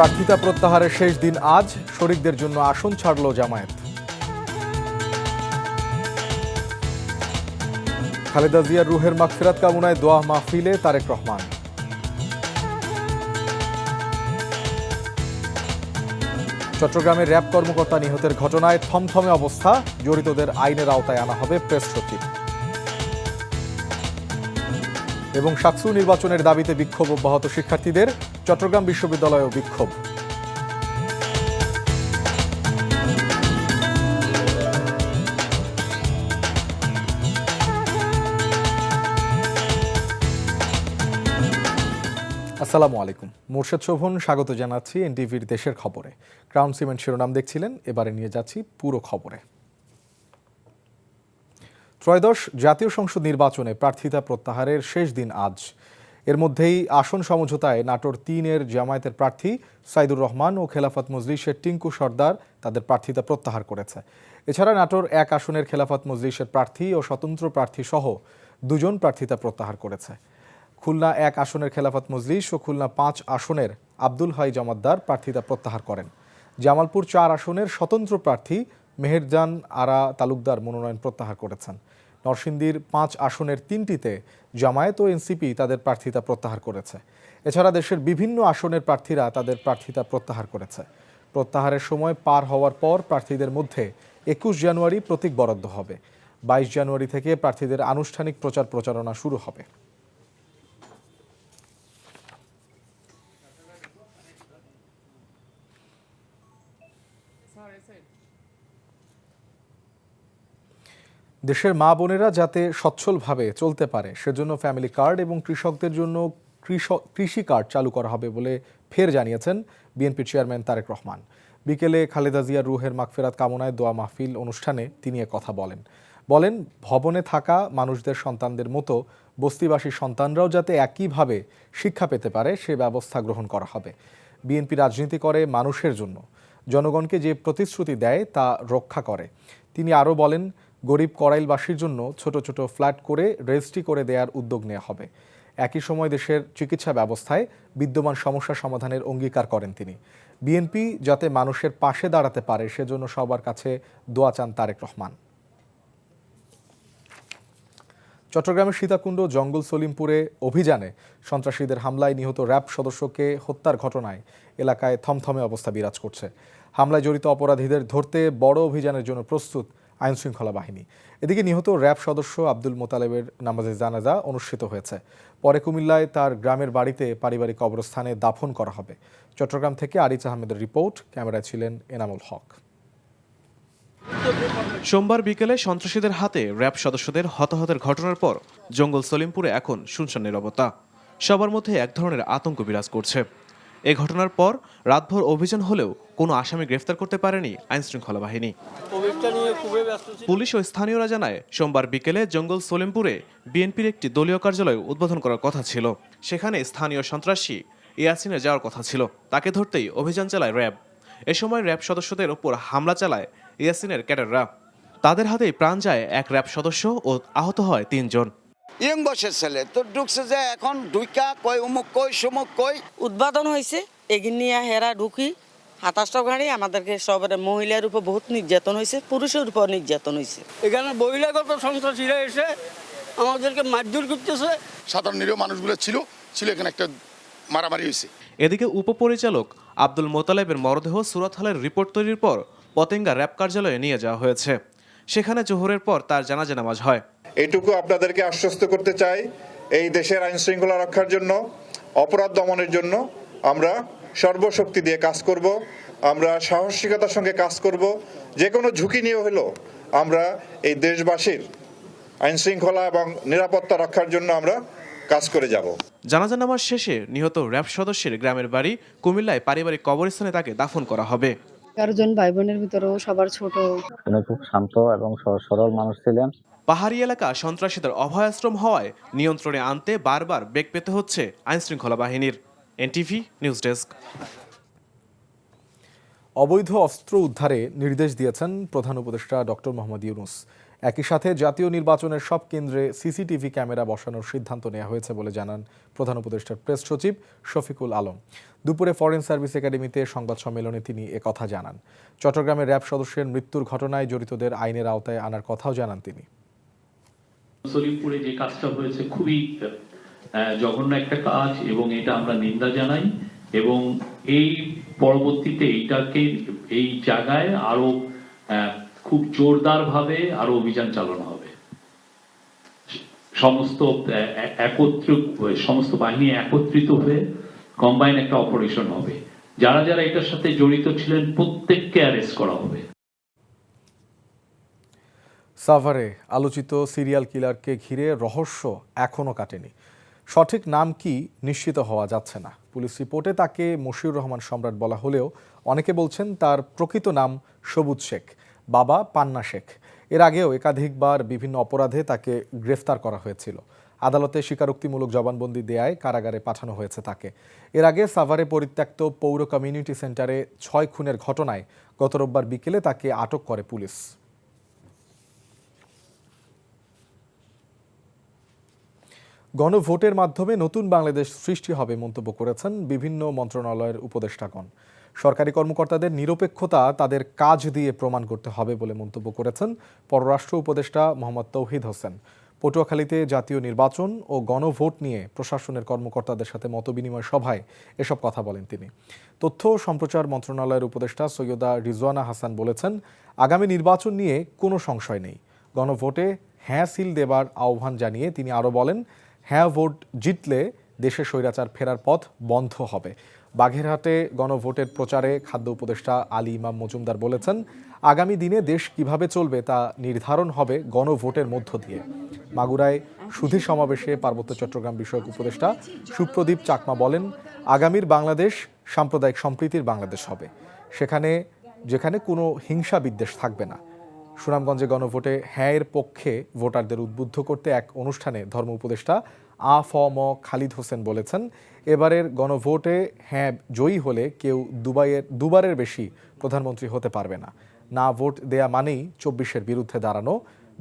প্রার্থিতা প্রত্যাহারের শেষ দিন আজ, শরিকদের জন্য আসন ছাড়ল জামায়াত। খালেদা জিয়ার রুহের মাগফিরাত কামনায় দোয়া মাহফিলে তারেক রহমান। চট্টগ্রামের র্যাব কর্মকর্তা নিহতের ঘটনায় থমথমে অবস্থা, জড়িতদের আইনের আওতায় আনা হবে প্রেস সচিব। এবং সাকসু নির্বাচনের দাবিতে বিক্ষোভ অব্যাহত শিক্ষার্থীদের, চট্টগ্রাম বিশ্ববিদ্যালয়েও বিক্ষোভ। আসসালামু আলাইকুম, মোর্শেদ শোভন স্বাগত জানাচ্ছি এনটিভির দেশের খবরে। ক্রাউন সিমেন্ট শিরোনাম দেখছিলেন, এবারে নিয়ে যাচ্ছি পুরো খবরে। ত্রয়োদশ জাতীয় সংসদ নির্বাচনে প্রার্থিতা প্রত্যাহারের শেষ দিন আজ। এর মধ্যেই আসন সমঝোতায় নাটোর ৩-এর জামায়াতের প্রার্থী সাইদুর রহমান ও খেলাফত মজলিসের টিঙ্কু সর্দার তাদের প্রার্থিতা প্রত্যাহার করেছে। এছাড়া নাটোর ১ আসনের খেলাফত মজলিসের প্রার্থী ও স্বতন্ত্র প্রার্থী সহ ২ প্রার্থিতা প্রত্যাহার করেছে। খুলনা ১ আসনের খেলাফত মজলিস ও খুলনা ৫ আসনের আব্দুল হাই জমাদ্দার প্রার্থিতা প্রত্যাহার করেন। জামালপুর ৪ আসনের স্বতন্ত্র প্রার্থী মেহেরজান আরা তালুকদার মনোনয়ন প্রত্যাহার করেছেন। নরসিংদীর ৫ আসনের ৩টিতে জামায়াত ও এনসিপি তাদের প্রার্থিতা প্রত্যাহার করেছে। এছাড়া দেশের বিভিন্ন আসনের প্রার্থীরা তাদের প্রার্থিতা প্রত্যাহার করেছে। প্রত্যাহারের সময় পার হওয়ার পর প্রার্থীদের মধ্যে ২১ জানুয়ারি প্রতীক বরাদ্দ হবে। ২২ জানুয়ারি থেকে প্রার্থীদের আনুষ্ঠানিক প্রচার প্রচারণা শুরু হবে। দেশের মা বোনেরা যাতে সচ্ছলভাবে চলতে পারে সেজন্য ফ্যামিলি কার্ড এবং কৃষকদের জন্য কৃষি কার্ড চালু করা হবে বলে ফের জানিয়েছেন বিএনপির চেয়ারম্যান তারেক রহমান। বিকেলে খালেদা জিয়ার রুহের মাগফিরাত কামনায় দোয়া মাহফিল অনুষ্ঠানে তিনি কথা বলেন ভবনে থাকা মানুষদের সন্তানদের মতো বস্তিবাসী সন্তানরাও যাতে একইভাবে শিক্ষা পেতে পারে সে ব্যবস্থা গ্রহণ করা হবে। বিএনপি রাজনীতি করে মানুষের জন্য, জনগণকে যে প্রতিশ্রুতি দেয় তা রক্ষা করে। তিনি আরও বলেন, গরিব করাইলবাসীর জন্য ছোট ছোট ফ্ল্যাট করে রেজিস্ট্রি করে দেওয়ার উদ্যোগ নেওয়া হবে। একই সময় দেশের চিকিৎসা ব্যবস্থায় বিদ্যমান সমস্যা সমাধানের অঙ্গীকার করেন তিনি। বিএনপি যাতে মানুষের পাশে দাঁড়াতে পারে সেজন্য সবার কাছে দোয়া চান তারেক রহমান। চট্টগ্রামের সীতাকুণ্ড জঙ্গল সলিমপুরে অভিযানে সন্ত্রাসীদের হামলায় নিহত র্যাব সদস্যকে হত্যার ঘটনায় এলাকায় থমথমে অবস্থা বিরাজ করছে। হামলায় জড়িত অপরাধীদের ধরতে বড় অভিযানের জন্য প্রস্তুত আইনশৃঙ্খলা বাহিনী। এদিকে নিহত র্যাব সদস্য আব্দুল মোতালেবের নামাজে জানাজা অনুষ্ঠিত হয়েছে। পরে কুমিল্লায় তার গ্রামের বাড়িতে পারিবারিক কবরস্থানে দাফন করা হবে। চট্টগ্রাম থেকে আরিচ আহমেদের রিপোর্ট, ক্যামেরায় ছিলেন এনামুল হক। সোমবার বিকেলে সন্ত্রাসীদের হাতে র্যাব সদস্যদের হতাহতের ঘটনার পর জঙ্গল সলিমপুরে এখন শুনশান নীরবতা। সবার মধ্যে এক ধরনের আতঙ্ক বিরাজ করছে। এ ঘটনার পর রাতভর অভিযান হলেও কোনো আসামি গ্রেফতার করতে পারেনি আইনশৃঙ্খলা বাহিনী। পুলিশ ও স্থানীয়রা জানায়, সোমবার বিকেলে জঙ্গল সলিমপুরে বিএনপির একটি দলীয় কার্যালয় উদ্বোধন করার কথা ছিল। সেখানে স্থানীয় সন্ত্রাসী ইয়াসিনের যাওয়ার কথা ছিল। তাকে ধরতেই অভিযান চালায় র্যাব। এ সময় র্যাব সদস্যদের ওপর হামলা চালায় ইয়াসিনের ক্যাডাররা। তাদের হাতেই প্রাণ যায় এক র্যাব সদস্য ও আহত হয় ৩ জন। ইয়ং বয়সের ছেলে তো ঢুকছে যে এখন ঢুকা কই অমুক কই সমুক কই উদ্বোধন হয়েছে। এগিনিয়া হেরা ঢুকি ২৭টা গাড়ি আমাদেরকে সবার মহিলার উপর বহুত নির্যাতন হয়েছে, পুরুষের উপর নির্যাতন হয়েছে। এখানে বহিরাগত সন্ত্রাসীরা এসে আমাদেরকে মারধর করতেছে। সাধারণ নিরীহ মানুষগুলো ছিল এখানে একটা মারামারি হয়েছে। এদিকে উপপরিচালক আব্দুল মোতালেবের মরদেহ সুরাত হলের রিপোর্ট তৈরির পর পতেঙ্গা র্যাব কার্যালয়ে নিয়ে যাওয়া হয়েছে। সেখানে জোহরের পর তার জানাজা নামাজ হয়। এইটুকু আপনাদেরকে আশ্বস্ত করতে চাই, এই দেশের আইন শৃঙ্খলা রক্ষার জন্য, অপরাধ দমনের জন্য আমরা সর্বশক্তি দিয়ে কাজ করব। আমরা সাহসিকতার সঙ্গে কাজ করব। যে কোনো ঝুঁকি নিয়ে হলেও আমরা এই দেশবাসীর আইন শৃঙ্খলা এবং নিরাপত্তা রক্ষার জন্য আমরা কাজ করে যাব। জানাজা নামাজ শেষে নিহত র্যাব সদস্যের গ্রামের বাড়ি কুমিল্লায় পারিবারিক কবরস্থানে তাকে দাফন করা হবে। ১১ জন ভাই বোনের ভিতরেও সবার ছোট। তিনি খুব শান্ত এবং সরল মানুষ ছিলেন। পাহাড়ি এলাকা সন্ত্রাসীদের অভয়াশ্রম হওয়ায় নিয়ন্ত্রণে আনতে বারবার বেগ পেতে হচ্ছে আইনশৃঙ্খলা বাহিনীর। NTV news desk. অবৈধ অস্ত্র উদ্ধারে নির্দেশ দিয়েছেন প্রধান উপদেষ্টা ডক্টর মোহাম্মদ ইউনূস। একই সাথে জাতীয় নির্বাচনের সব কেন্দ্রে সিসিটিভি ক্যামেরা বসানোর সিদ্ধান্ত নেওয়া হয়েছে বলে জানান প্রধান উপদেষ্টার প্রেস সচিব শফিকুল আলম। দুপুরে ফরেন সার্ভিস একাডেমিতে সংবাদ সম্মেলনে তিনি একথা জানান। চট্টগ্রামের র্যাব সদস্যের মৃত্যুর ঘটনায় জড়িতদের আইনের আওতায় আনার কথাও জানান তিনি। সলিমপুরে যে কাজটা হয়েছে খুবই জঘন্য একটা কাজ এবং এটা আমরা নিন্দা জানাই এবং এই পরবর্তীতে এই জায়গায় আরো খুব জোরদার ভাবে আরো অভিযান চালানো হবে। সমস্ত বাহিনী একত্রিত হয়ে কম্বাইন একটা অপারেশন হবে। যারা যারা এটার সাথে জড়িত ছিলেন প্রত্যেককে অ্যারেস্ট করা হবে। সাভারে আলোচিত সিরিয়াল কিলারকে ঘিরে রহস্য এখনও কাটেনি। সঠিক নাম কি নিশ্চিত হওয়া যাচ্ছে না। পুলিশ রিপোর্টে তাকে মশিউর রহমান সম্রাট বলা হলেও অনেকে বলছেন তার প্রকৃত নাম সবুজ শেখ, বাবা পান্না শেখ। এর আগেও একাধিকবার বিভিন্ন অপরাধে তাকে গ্রেফতার করা হয়েছিল। আদালতে স্বীকারোক্তিমূলক জবানবন্দি দেয়ায় কারাগারে পাঠানো হয়েছে তাকে। এর আগে সাভারে পরিত্যক্ত পৌর কমিউনিটি সেন্টারে 6 খুনের ঘটনায় গত রোববার বিকেলে তাকে আটক করে পুলিশ। গণভোটের মাধ্যমে নতুন বাংলাদেশ সৃষ্টি হবে মন্তব্য করেছেন বিভিন্ন মন্ত্রণালয়ের উপদেষ্টাগণ। সরকারি কর্মকর্তাদের নিরপেক্ষতা তাদের কাজ দিয়ে প্রমাণ করতে হবে বলে মন্তব্য করেছেন পররাষ্ট্র উপদেষ্টা মোহাম্মদ তৌহিদ হোসেন। পটুয়াখালীতে জাতীয় নির্বাচন ও গণভোট নিয়ে প্রশাসনের কর্মকর্তাদের সাথে মতবিনিময় সভায় এসব কথা বলেন তিনি। তথ্য ও সম্প্রচার মন্ত্রণালয়ের উপদেষ্টা সৈয়দা রিজওয়ানা হাসান বলেছেন, আগামী নির্বাচন নিয়ে কোনো সংশয় নেই। গণভোটে হ্যাঁ সিল দেবার আহ্বান জানিয়ে তিনি আরও বলেন, হ্যাঁ ভোট জিতলে দেশে স্বৈরাচার ফেরার পথ বন্ধ হবে। বাগেরহাটে গণভোটের প্রচারে খাদ্য উপদেষ্টা আলী ইমাম মজুমদার বলেছেন, আগামী দিনে দেশ কিভাবে চলবে তা নির্ধারণ হবে গণভোটের মধ্য দিয়ে। মাগুরায় সুধী সমাবেশে পার্বত্য চট্টগ্রাম বিষয়ক উপদেষ্টা সুপ্রদীপ চাকমা বলেন, আগামীর বাংলাদেশ সাম্প্রদায়িক সম্প্রীতির বাংলাদেশ হবে, যেখানে কোনো হিংসা বিদ্বেষ থাকবে না। সুনামগঞ্জে গণভোটে হ্যাঁ এর পক্ষে ভোটারদের উদ্বুদ্ধ করতে এক অনুষ্ঠানে ধর্ম উপদেষ্টা আ.ফ.ম. খালিদ হোসেন বলেছেন, এবারের গণভোটে হ্যাঁ জয়ী হলে কেউ দুবারের বেশি প্রধানমন্ত্রী হতে পারবে না। না ভোট দেয়া মানেই 24-এর বিরুদ্ধে দাঁড়ানো।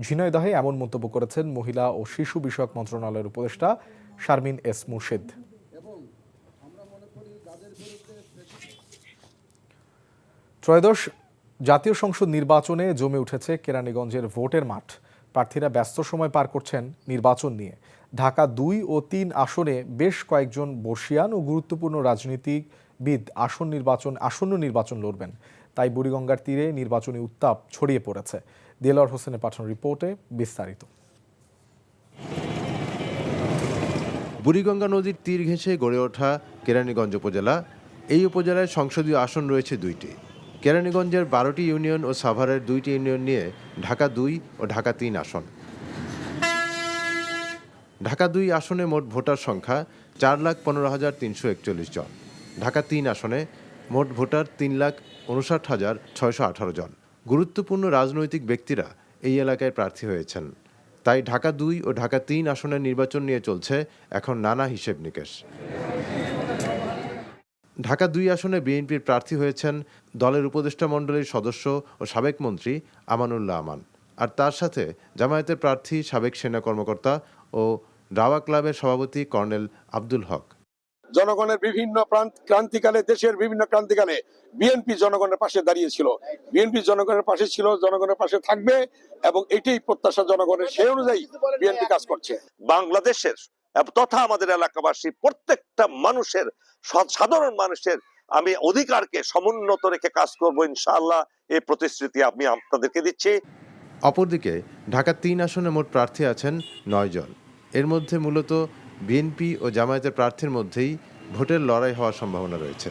ঝিনাইদহে এমন মন্তব্য করেছেন মহিলা ও শিশু বিষয়ক মন্ত্রণালয়ের উপদেষ্টা শারমিন এস মুর্শিদ। ত্রয়োদশ জাতীয় সংসদ নির্বাচনে জমে উঠেছে কেরানীগঞ্জের ভোটের মাঠ। প্রার্থীরা ব্যস্ত সময় পার করছেন নির্বাচন নিয়ে। ঢাকা 2 ও 3 আসনে বেশ কয়েকজন বর্ষিয়ান ও গুরুত্বপূর্ণ রাজনীতিবিদ আসন্ন নির্বাচন লড়বেন। তাই বুড়িগঙ্গার তীরে নির্বাচনী উত্তাপ ছড়িয়ে পড়েছে। দেলোয়ার হোসেনের পাঠানো রিপোর্টে বিস্তারিত। বুড়িগঙ্গা নদীর তীর ঘেঁষে গড়ে ওঠা কেরানীগঞ্জ উপজেলা। এই উপজেলায় সংসদীয় আসন রয়েছে 2টি। কেরানীগঞ্জের 12টি ইউনিয়ন ও সাভারের 2টি ইউনিয়ন নিয়ে ঢাকা 2 ও ঢাকা 3 আসন। ঢাকা 2 আসনে মোট ভোটার সংখ্যা 4,15,341 জন। ঢাকা 3 আসনে মোট ভোটার 3,59,618 জন। গুরুত্বপূর্ণ রাজনৈতিক ব্যক্তিরা এই এলাকায় প্রার্থী হয়েছেন। তাই ঢাকা 2 ও ঢাকা 3 আসনের নির্বাচন নিয়ে চলছে এখন নানা হিসেব নিকেশ। ঢাকা 2 আসনে বিএনপির প্রার্থী হয়েছেন দলের উপদেষ্টা মণ্ডলীর সদস্য ও সাবেক মন্ত্রী আমানুল্লাহ আমান। আর তার সাথে জামায়াতের প্রার্থী সাবেক সেনা কর্মকর্তা ও দাওয়া ক্লাবের সভাপতি কর্নেল আব্দুল হক। জনগণের বিভিন্ন ক্রান্তিকালে, দেশের বিভিন্ন ক্রান্তিকালে বিএনপি জনগণের পাশে দাঁড়িয়েছিল। বিএনপি জনগণের পাশে ছিল, জনগণের পাশে থাকবে এবং এটাই প্রত্যাশা জনগণের। সেই অনুযায়ী বিএনপি কাজ করছে। বাংলাদেশের তথা আমাদের এলাকাবাসী প্রত্যেকটা মানুষের, সাধারণ মানুষের আমি অধিকারকে সমুন্নত রেখে কাজ করবো ইনশাআল্লাহ। এই প্রতিশ্রুতি আমি আপনাদেরকে দিচ্ছি। অপরদিকে ঢাকা 3 আসনে মোট প্রার্থী আছেন 9 জন। এর মধ্যে মূলত বিএনপি ও জামায়াতের প্রার্থীর মধ্যেই ভোটের লড়াই হওয়ার সম্ভাবনা রয়েছে।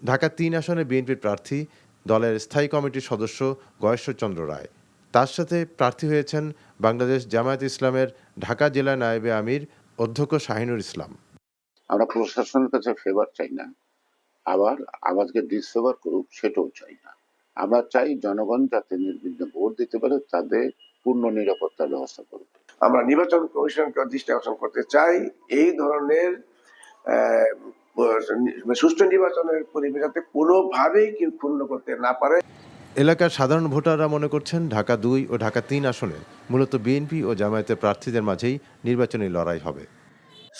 ঢাকা 3 আসনে বিএনপির প্রার্থী দলের স্থায়ী কমিটির সদস্য গয়েশ্বরচন্দ্র রায়। তার সাথে প্রার্থী হয়েছেন বাংলাদেশ জামায়াত ইসলামের ঢাকা জেলা নায়েবে আমির অধ্যক্ষ শাহিনুর ইসলাম। আমরা প্রশাসনের কাছে ফেভার চাই না, আবার আমাদেরকে ডিসফেভার করুক সেটাও চাই না। আমরা চাই জনগণ যাতে নির্বিঘ্নে ভোট দিতে পারে, তাদের পূর্ণ নিরাপত্তার ব্যবস্থা করবে। আমরা নির্বাচন কমিশনকে দৃষ্টি আকর্ষণ করতে চাই, এই ধরনের সুষ্ঠু নির্বাচনের পরিবেশ যাতে কোনোভাবেই কেউ ক্ষুণ্ণ করতে না পারে। এলাকার সাধারণ ভোটাররা মনে করছেন ঢাকা 2 ও ঢাকা 3 আসনে মূলত বিএনপি ও জামায়াতের প্রার্থীদের মাঝেই নির্বাচনী লড়াই হবে।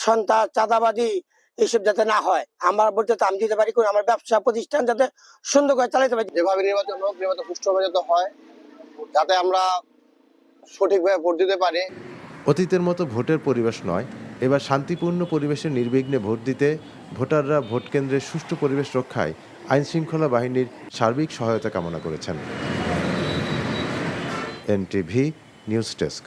সন্ত্রাস, চাঁদাবাদী এসব যাতে না হয়, আমার বলতে আমি দিতে পারি, আমার ব্যবসা প্রতিষ্ঠান যাতে সুন্দর করে চালাতে পারি। যেভাবে নির্বাচন হোক, নির্বাচন সুষ্ঠুভাবে যাতে হয়, যাতে আমরা সঠিকভাবে ভোট দিতে পারি। অতীতের মতো ভোটের পরিবেশ নয়, এবার শান্তিপূর্ণ পরিবেশে নির্বিঘ্নে ভোট দিতে ভোটাররা ভোট কেন্দ্রের সুষ্ঠু পরিবেশ রক্ষায় আইনশৃঙ্খলা বাহিনীর সার্বিক সহায়তা কামনা করেছেন। NTV news desk.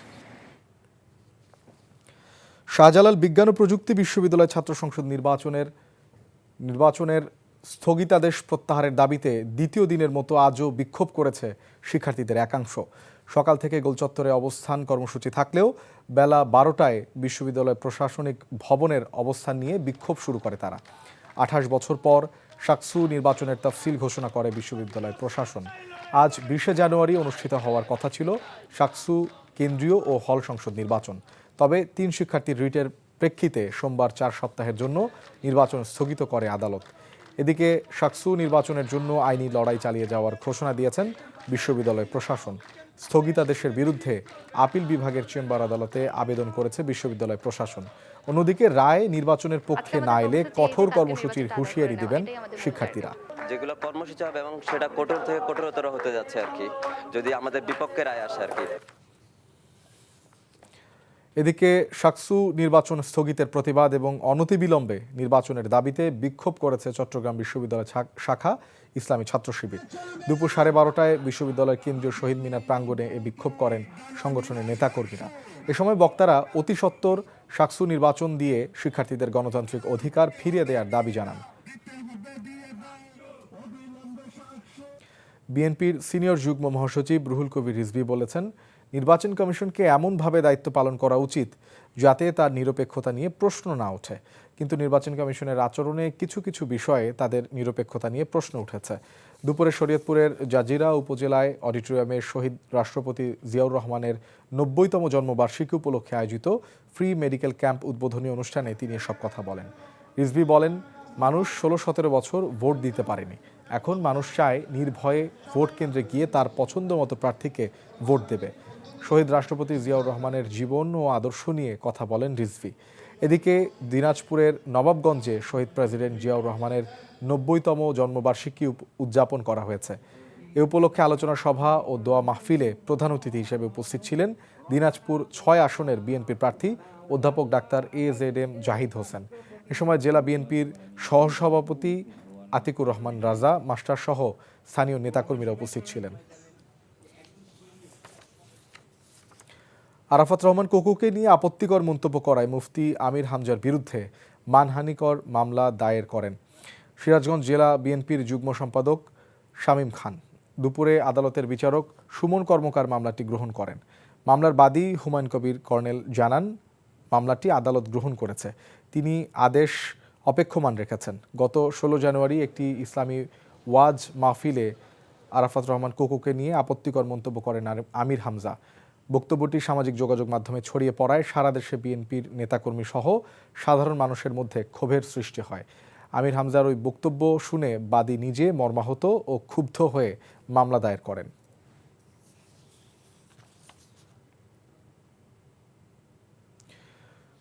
শাহজালাল বিজ্ঞান ও প্রযুক্তি বিশ্ববিদ্যালয় ছাত্র সংসদ নির্বাচনের স্থগিতাদেশ প্রত্যাহারের দাবিতে দ্বিতীয় দিনের মতো আজও বিক্ষোভ করেছে শিক্ষার্থীদের একাংশ। সকাল থেকে গোলচত্বরে অবস্থান কর্মসূচি থাকলেও বেলা 12টায় বিশ্ববিদ্যালয় প্রশাসনিক ভবনের অবস্থান নিয়ে বিক্ষোভ শুরু করে তারা। 28 বছর পর শাকসু নির্বাচনের তফসিল ঘোষণা করে বিশ্ববিদ্যালয় প্রশাসন। আজ 20 জানুয়ারি অনুষ্ঠিত হওয়ার কথা ছিল শাকসু কেন্দ্রীয় ও হল সংসদ নির্বাচন। তবে 3 শিক্ষার্থীর রিটের প্রেক্ষিতে সোমবার 4 সপ্তাহের জন্য নির্বাচন স্থগিত করে আদালত। এদিকে শাকসু নির্বাচনের জন্য আইনি লড়াই চালিয়ে যাওয়ার ঘোষণা দিয়েছেন বিশ্ববিদ্যালয় প্রশাসন। স্থগিতাদেশের বিরুদ্ধে আপিল বিভাগের চেম্বার আদালতে আবেদন করেছে বিশ্ববিদ্যালয় প্রশাসন। অন্যদিকে রায় নির্বাচনের পক্ষে না এলে কঠোর কর্মসূচির হুঁশিয়ারি দিবেন শিক্ষার্থীরা। যেগুলো কর্মসূচি হবে এবং সেটা কঠোর থেকে কঠোরতর হতে যাচ্ছে আর কি, যদি আমাদের বিপক্ষে রায় আসে আর কি। এদিকে শাকসু নির্বাচন স্থগিতের প্রতিবাদ এবং অনতিবিলম্বে নির্বাচনের দাবিতে বিক্ষোভ করেছে চট্টগ্রাম বিশ্ববিদ্যালয় শাখা ইসলামী ছাত্র শিবির। দুপুর 12:30টায় বিশ্ববিদ্যালয়ের কেন্দ্রীয় শহীদ মিনার প্রাঙ্গণে এ বিক্ষোভ করেন সংগঠনের নেতাকর্মীরা। এ সময় বক্তারা অতি সত্বর শাকসু নির্বাচন দিয়ে শিক্ষার্থীদের গণতান্ত্রিক অধিকার ফিরিয়ে দেওয়ার দাবি জানান। বিএনপির সিনিয়র যুগ্ম মহাসচিব রুহুল কবির রিজভী বলেছেন, নির্বাচন কমিশনকে এমনভাবে দায়িত্ব পালন করা উচিত যাতে তার নিরপেক্ষতা নিয়ে প্রশ্ন না ওঠে। কিন্তু নির্বাচন কমিশনের আচরণে কিছু কিছু বিষয়ে তাদের নিরপেক্ষতা নিয়ে প্রশ্ন উঠেছে। দুপুরে শরীয়তপুরের জাজিরা উপজেলায় অডিটোরিয়ামে শহীদ রাষ্ট্রপতি জিয়াউর রহমানের 90তম জন্মবার্ষিকী উপলক্ষে আয়োজিত ফ্রি মেডিকেল ক্যাম্প উদ্বোধনী অনুষ্ঠানে তিনি এসব কথা বলেন। রিজভী বলেন, মানুষ 16-17 বছর ভোট দিতে পারেনি, এখন মানুষ চায় নির্ভয়ে ভোট কেন্দ্রে গিয়ে তার পছন্দ মতো প্রার্থীকে ভোট দেবে। শহীদ রাষ্ট্রপতি জিয়াউর রহমানের জীবন ও আদর্শ নিয়ে কথা বলেন রিজভী। এদিকে দিনাজপুরের নবাবগঞ্জে শহীদ প্রেসিডেন্ট জিয়াউর রহমানের 90তম জন্মবার্ষিকী উদযাপন করা হয়েছে। এ উপলক্ষে আলোচনা সভা ও দোয়া মাহফিলে প্রধান অতিথি হিসেবে উপস্থিত ছিলেন দিনাজপুর 6 আসনের বিএনপি প্রার্থী অধ্যাপক ডাক্তার AZM জাহিদ হোসেন। এ সময় জেলা বিএনপির সহসভাপতি আতিকুর রহমান রাজা মাস্টার সহ স্থানীয় নেতাকর্মীরা উপস্থিত ছিলেন। আরাফাত রহমান কোকুকে নিয়ে আপত্তিকর মন্তব্য করায় মুফতি আমির হামজার বিরুদ্ধে মানহানিকর মামলা দায়ের করেন সিরাজগঞ্জ জেলা বিএনপির যুগ্ম সম্পাদক শামীম খান। দুপুরে আদালতের বিচারক সুমন কর্মকার মামলাটি গ্রহণ করেন। মামলার বাদী হুমায়ুন কবির কর্নেল জানান, মামলাটি আদালত গ্রহণ করেছে, তিনি আদেশ অপেক্ষমান রেখেছেন। গত 16 জানুয়ারি একটি ইসলামী ওয়াজ মাহফিলে আরাফাত রহমান কোকুকে নিয়ে আপত্তিকর মন্তব্য করেন আমির হামজা। বক্তব্যটি সামাজিক যোগাযোগ মাধ্যমে ছড়িয়ে পড়ায় সারা দেশে বিএনপির নেতাকর্মী সহ সাধারণ মানুষের মধ্যে ক্ষোভের সৃষ্টি হয়। আমির হামজার ওই বক্তব্য শুনে বাদী নিজে মর্মাহত ও ক্ষুব্ধ হয়ে মামলা দায়ের করেন।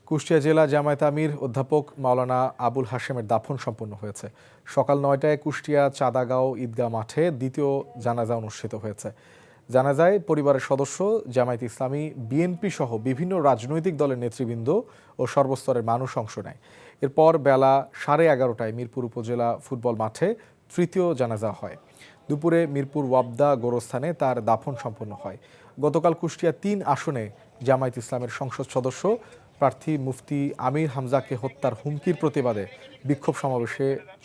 কুষ্টিয়া জেলা জামায়াত আমির অধ্যাপক মাওলানা আবুল হাশেমের দাফন সম্পন্ন হয়েছে। সকাল 9টায় কুষ্টিয়া চাঁদাগাঁও ঈদগাহ মাঠে দ্বিতীয় জানাজা অনুষ্ঠিত হয়েছে। জানাজায় পরিবারের সদস্য, জামায়াত ইসলামী, বিএনপি সহ বিভিন্ন রাজনৈতিক দলের নেতৃবৃন্দ ও সর্বস্তরের মানুষ অংশ নেয়। এরপর বেলা 11:30টায় মিরপুর উপজেলা ফুটবল মাঠে তৃতীয় জানাজা হয়। দুপুরে মিরপুর ওয়াবদা গোরস্থানে তার দাফন সম্পন্ন হয়। গতকাল কুষ্টিয়া 3 আসনে জামায়াত ইসলামের সংসদ সদস্য প্রার্থী মুফতি আমির হামজাকে হত্যার হুমকির প্রতিবাদে বিক্ষোভ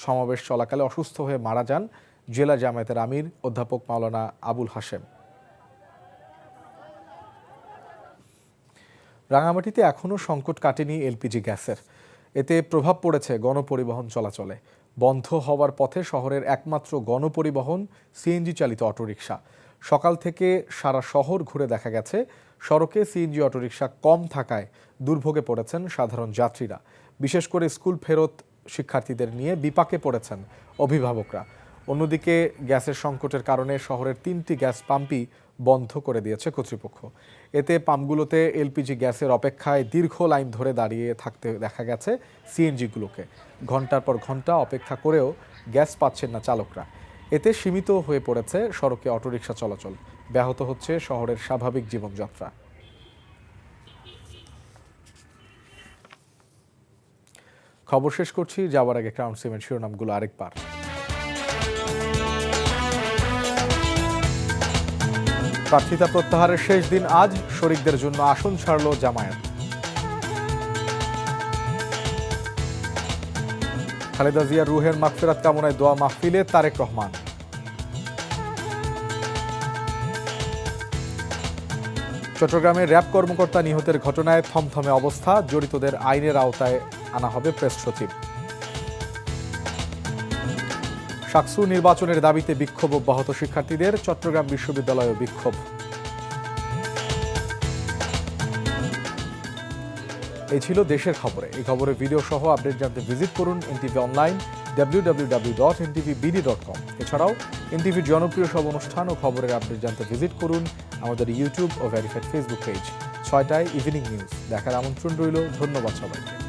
সমাবেশ চলাকালে অসুস্থ হয়ে মারা যান জেলা জামায়াতের আমির অধ্যাপক মাওলানা আবুল হাশেম। রাঙামাটিতে এখনও সংকট কাটেনি এলপিজি গ্যাসের। এতে প্রভাব পড়েছে গণপরিবহন চলাচলে। বন্ধ হওয়ার পথে শহরের একমাত্র গণপরিবহন সিএনজি চালিত অটোরিকশা। সকাল থেকে সারা শহর ঘুরে দেখা গেছে সড়কে সিএনজি অটোরিকশা কম থাকায় দুর্ভোগে পড়েছেন সাধারণ যাত্রীরা। বিশেষ করে স্কুল ফেরত শিক্ষার্থীদের নিয়ে বিপাকে পড়েছেন অভিভাবকরা। অন্যদিকে গ্যাসের সংকটের কারণে শহরের 3টি গ্যাস পাম্পই বন্ধ করে দিয়েছে কর্তৃপক্ষ। এতে পাম্পগুলোতে এলপিজি গ্যাসের অপেক্ষায় দীর্ঘ লাইন ধরে দাঁড়িয়ে থাকতে দেখা গেছে সিএনজিগুলোকে। ঘন্টার পর ঘন্টা অপেক্ষা করেও গ্যাস পাচ্ছেন না চালকরা। এতে সীমিত হয়ে পড়েছে সড়কে অটোরিকশা চলাচল, ব্যাহত হচ্ছে শহরের স্বাভাবিক জীবনযাত্রা। খবর শেষ করছি, যাওয়ার আগে ক্রাউন সিমেন্ট শিরোনামগুলো আরেকবার। প্রার্থিতা প্রত্যাহারের শেষ দিন আজ, শরিকদের জন্য আসন ছাড়ল জামায়াত। খালেদা জিয়ার রুহের মাগফিরাত কামনায় দোয়া মাহফিলে তারেক রহমান। চট্টগ্রামে র্যাব কর্মকর্তা নিহতের ঘটনায় থমথমে অবস্থা, জড়িতদের আইনের আওতায় আনা হবে প্রেস সচিব। শাকসু নির্বাচনের দাবিতে বিক্ষোভ অব্যাহত শিক্ষার্থীদের, চট্টগ্রাম বিশ্ববিদ্যালয়েও বিক্ষোভ। এই ছিল দেশের খবরে। এই খবরের ভিডিও সহ আপডেট জানতে ভিজিট করুন এনটিভি অনলাইন www.ntvbd.com। এছাড়াও এনটিভির জনপ্রিয় সব অনুষ্ঠান ও খবরের আপডেট জানতে ভিজিট করুন আমাদের ইউটিউব ও ভেরিফাইড ফেসবুক পেজ। 6টায় ইভিনিং নিউজ দেখার আমন্ত্রণ রইল। ধন্যবাদ সবাইকে।